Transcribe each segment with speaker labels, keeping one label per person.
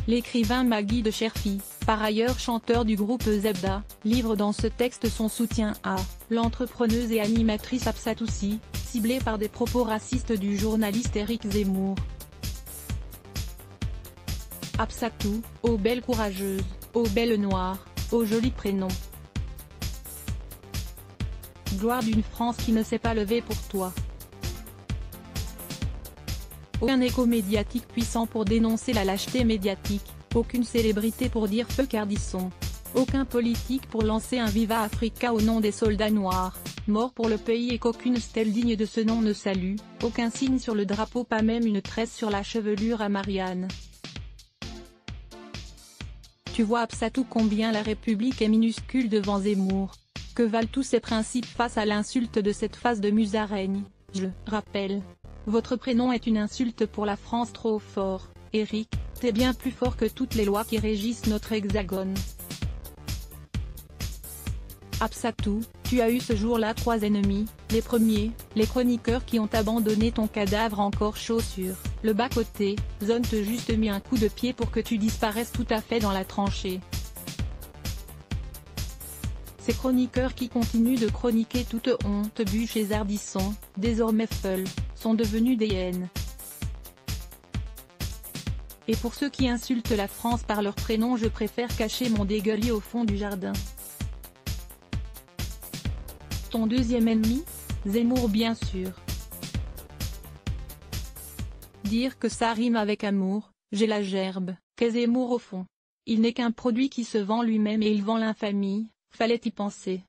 Speaker 1: L'écrivain Maggie de Cherfi, par ailleurs chanteur du groupe Zebda, livre dans ce texte son soutien à l'entrepreneuse et animatrice Absatoussi, ciblée par des propos racistes du journaliste Éric Zemmour. Absatou, ô belle courageuse, ô belle noire, ô joli prénom. Gloire d'une France qui ne s'est pas levée pour toi. Aucun écho médiatique puissant pour dénoncer la lâcheté médiatique, aucune célébrité pour dire feu Cardisson. Aucun politique pour lancer un Viva Africa au nom des soldats noirs, morts pour le pays et qu'aucune stèle digne de ce nom ne salue, aucun signe sur le drapeau, pas même une tresse sur la chevelure à Marianne. Tu vois Absatou combien la République est minuscule devant Zemmour. Que valent tous ces principes face à l'insulte de cette face de musaraigne. Je rappelle. Votre prénom est une insulte pour la France trop fort, Éric, t'es bien plus fort que toutes les lois qui régissent notre hexagone. Absatou, tu as eu ce jour-là 3 ennemis, les premiers, les chroniqueurs qui ont abandonné ton cadavre encore chaud sur le bas-côté, zone te juste mis un coup de pied pour que tu disparaisses tout à fait dans la tranchée. Ces chroniqueurs qui continuent de chroniquer toute honte bûche et Ardisson, désormais feuls, sont devenus des hyènes. Et pour ceux qui insultent la France par leur prénom, je préfère cacher mon dégueulis au fond du jardin. Ton deuxième ennemi? Zemmour bien sûr. Dire que ça rime avec amour, j'ai la gerbe, qu'est Zemmour au fond. Il n'est qu'un produit qui se vend lui-même et il vend l'infamie, fallait y penser.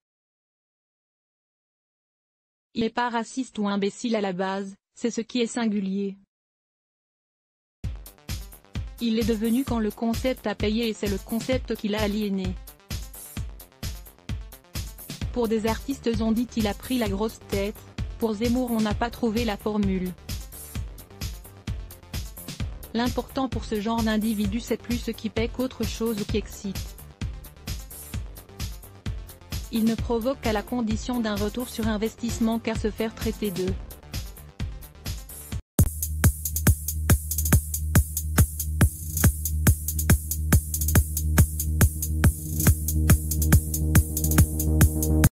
Speaker 1: Il n'est pas raciste ou imbécile à la base, c'est ce qui est singulier. Il l'est devenu quand le concept a payé et c'est le concept qui l'a aliéné. Pour des artistes on dit il a pris la grosse tête, pour Zemmour on n'a pas trouvé la formule. L'important pour ce genre d'individu c'est plus ce qui paie qu'autre chose ou qui excite. Il ne provoque qu'à la condition d'un retour sur investissement qu'à se faire traiter de